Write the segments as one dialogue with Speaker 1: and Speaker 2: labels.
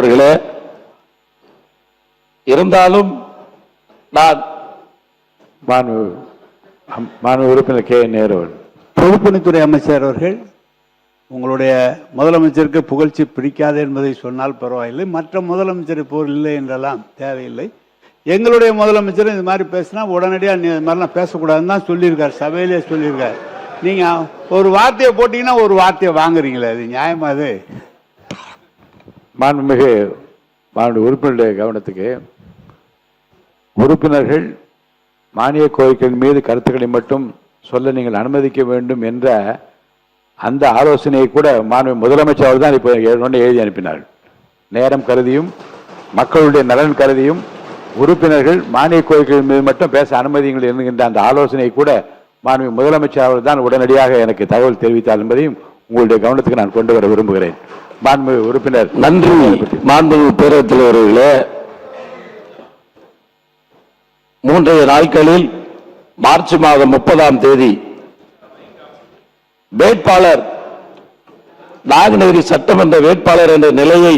Speaker 1: அவர்களே, இருந்தாலும் நான்
Speaker 2: மாண்பு உறுப்பினர் கே நேரு
Speaker 3: பொதுப்பணித்துறை அமைச்சர் அவர்கள், உங்களுடைய முதலமைச்சருக்கு புகழ்ச்சி பிடிக்காது என்பதை சொன்னால் பரவாயில்லை, மற்ற முதலமைச்சர் போர் இல்லை என்றெல்லாம் தேவையில்லை. எங்களுடைய முதலமைச்சர் இது மாதிரி பேசினா உடனடியாக இது மாதிரிலாம் பேசக்கூடாதுன்னு தான் சொல்லியிருக்காரு, சபையிலே சொல்லியிருக்காரு. நீங்கள் ஒரு வார்த்தையை போட்டிங்கன்னா ஒரு வார்த்தையை வாங்குறீங்களே, அது நியாயமா? அது
Speaker 2: மாண்புமிகு உறுப்பினருடைய கவனத்துக்கு, உறுப்பினர்கள் மானிய கோரிக்கைகள் மீது கருத்துக்களை மட்டும் சொல்ல நீங்கள் அனுமதிக்க வேண்டும் என்ற அந்த ஆலோசனையை கூட மாண்பு முதலமைச்சர் அவர்கள் தான் இப்போ எழுதி அனுப்பினார்கள். நேரம் கருதியும் மக்களுடைய நலன் கருதியும் உறுப்பினர்கள் மானிய கோரிக்கைகள் மீது மட்டும் பேச அனுமதிங்கள் என்கின்ற அந்த ஆலோசனையை கூட மாண்பு முதலமைச்சர் அவர்கள் தான் உடனடியாக எனக்கு தகவல் தெரிவித்தார் என்பதையும் உங்களுடைய கவனத்துக்கு நான் கொண்டு வர விரும்புகிறேன். மாண்பு உறுப்பினர்.
Speaker 1: நன்றி. மாண்பு பேரவைத் தலைவர்களே, 3 நாட்களில் மார்ச் மாதம் 30ஆம் தேதி வேட்பாளர் நாங்குநேரி சட்டமன்ற வேட்பாளர் என்ற நிலையை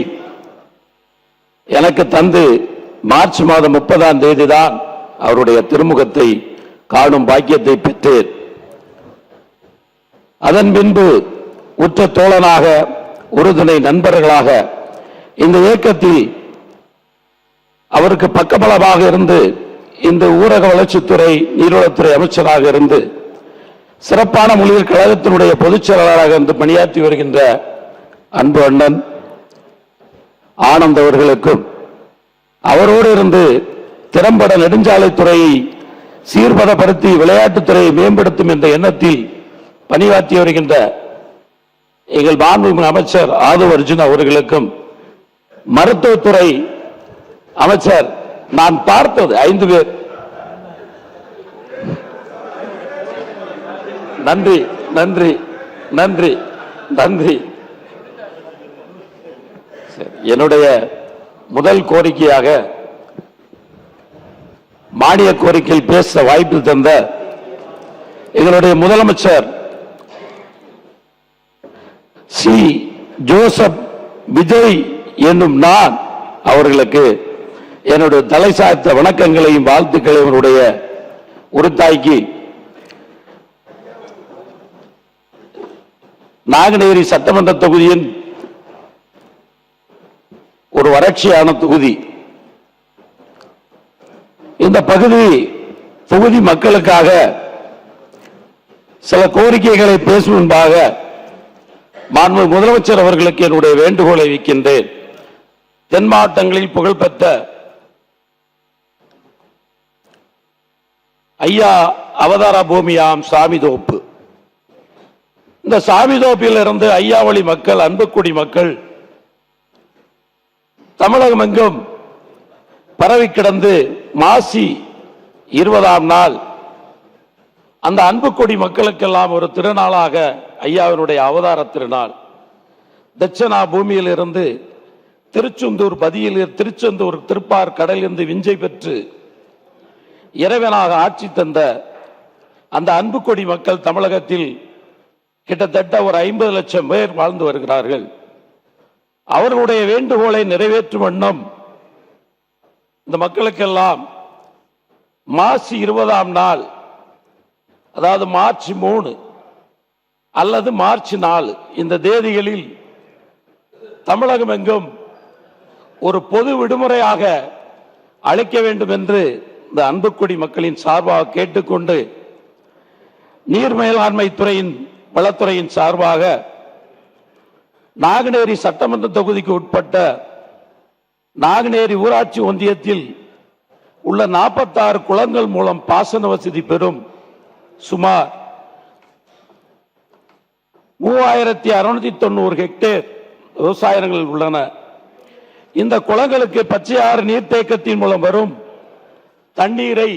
Speaker 1: எனக்கு தந்து மார்ச் மாதம் 30ஆம் தேதி தான் அவருடைய திருமுகத்தை காணும் பாக்கியத்தை பெற்றேன். அதன் பின்பு உற்ற தோழனாக, உறுதுணை நண்பர்களாக இந்த இயக்கத்தில் அவருக்கு பக்கபலமாக இருந்து இந்த ஊரக வளர்ச்சித்துறை, நீர்வளத்துறை அமைச்சராக இருந்து சிறப்பான மொழியர் கழகத்தினுடைய பொதுச் செயலாளராக இருந்து பணியாற்றி வருகின்ற அன்பு அண்ணன் ஆனந்த் அவர்களுக்கும், அவரோடு இருந்து திறம்பட நெடுஞ்சாலைத்துறையை சீர்பதப்படுத்தி விளையாட்டுத்துறையை மேம்படுத்தும் என்ற எண்ணத்தில் பணியாற்றி வருகின்ற எங்கள் மாண்புமிகு அமைச்சர் ஆதவ் அர்ஜுன் அவர்களுக்கும், மருத்துவத்துறை அமைச்சர் நான் பார்த்தது 5 பேர். நன்றி நன்றி நன்றி நன்றி. என்னுடைய முதல் கோரிக்கையாக மானிய கோரிக்கையில் பேச வாய்ப்பு தந்த எங்களுடைய முதலமைச்சர் சி ஜோசப் விஜய் என்னும் நான் அவர்களுக்கு என்னுடைய தலை சாய்த்த வணக்கங்களையும் வாழ்த்துக்களையும் அவருடைய உறுத்தாய்க்கு நாங்குநேரி சட்டமன்ற தொகுதியின் ஒரு வறட்சியான தொகுதி. இந்த பகுதி தொகுதி மக்களுக்காக சில கோரிக்கைகளை பேசும் முன்பாக மாண்பு முதலமைச்சர் அவர்களுக்கு என்னுடைய வேண்டுகோளை வைக்கின்றேன். தென் மாவட்டங்களில் புகழ்பெற்ற ஐயா அவதார பூமியாம் சாமிதோப்பு. இந்த சாமிதோப்பில் இருந்து ஐயாவளி மக்கள், அன்புக்குடி மக்கள் தமிழகம் எங்கும் பரவி கிடந்து மாசி 20ஆம் நாள் அந்த அன்புக்குடி மக்களுக்கெல்லாம் ஒரு திருநாளாக ஐயாவினுடைய அவதார திருநாள். தட்சணா பூமியில் இருந்து திருச்செந்தூர் பதியில், திருச்செந்தூர் திருப்பார் கடலிலிருந்து விஞ்சை பெற்று இறைவனாக ஆட்சி தந்த அந்த அன்புக்கொடி மக்கள் தமிழகத்தில் கிட்டத்தட்ட ஒரு 50 லட்சம் பேர் வாழ்ந்து வருகிறார்கள். அவர்களுடைய வேண்டுகோளை நிறைவேற்றும் வண்ணம் இந்த மக்களுக்கெல்லாம் மாசி 20ஆம் நாள், அதாவது மார்ச் 3 அல்லது மார்ச் 4 இந்த தேதிகளில் தமிழகம் எங்கும் ஒரு பொது விடுமுறையாக அளிக்க வேண்டும் என்று இந்த அன்புக்குடி மக்களின் சார்பாக கேட்டுக்கொண்டு, நீர் மேலாண்மை துறையின் வளத்துறையின் சார்பாக நாங்குநேரி சட்டமன்ற தொகுதிக்கு உட்பட்ட நாங்குநேரி ஊராட்சி ஒன்றியத்தில் உள்ள 46 குளங்கள் மூலம் பாசன வசதி பெறும் சுமார் 3690 ஹெக்டேர் விவசாயங்கள் உள்ளன. இந்த குளங்களுக்கு பச்சையாறு நீர்த்தேக்கத்தின் மூலம் வரும் தண்ணீரை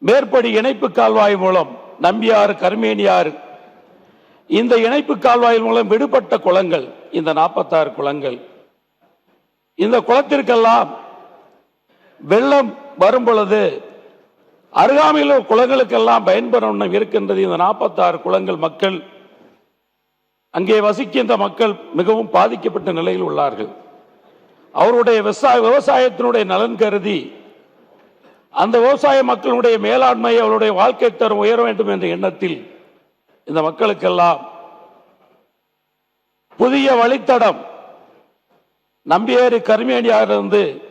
Speaker 1: மேற்படி இணைப்பு கால்வாய் மூலம் நம்பியாறு, கருமேனியாறு, இந்த இணைப்பு கால்வாய் மூலம் விடுபட்ட குளங்கள் இந்த 46 குளங்கள். இந்த குளத்திற்கெல்லாம் வெள்ளம் வரும் பொழுது அருகாமையில் குளங்களுக்கெல்லாம் பயன்பெறும் இருக்கின்றது. இந்த 46 குளங்கள் மக்கள், அங்கே வசிக்கின்ற மக்கள் மிகவும் பாதிக்கப்பட்ட நிலையில் உள்ளார்கள். அவருடைய விவசாயத்தினுடைய நலன் கருதி அந்த விவசாய மக்களுடைய மேலாண்மை அவருடைய வாழ்க்கை தரம் உயர வேண்டும் என்ற எண்ணத்தில் இந்த மக்களுக்கெல்லாம் புதிய வழித்தடம் நம்பியேறு கருமேனியிலிருந்து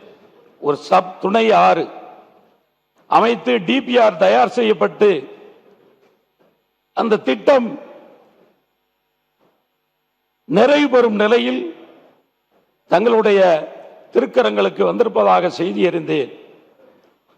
Speaker 1: ஒரு துணை ஆறு அமைத்து டிபிஆர் தயார் செய்யப்பட்டு அந்த திட்டம் நிறைவு பெறும் நிலையில் தங்களுடைய திருக்கரங்களுக்கு வந்திருப்பதாக செய்தி அறிந்தேன்.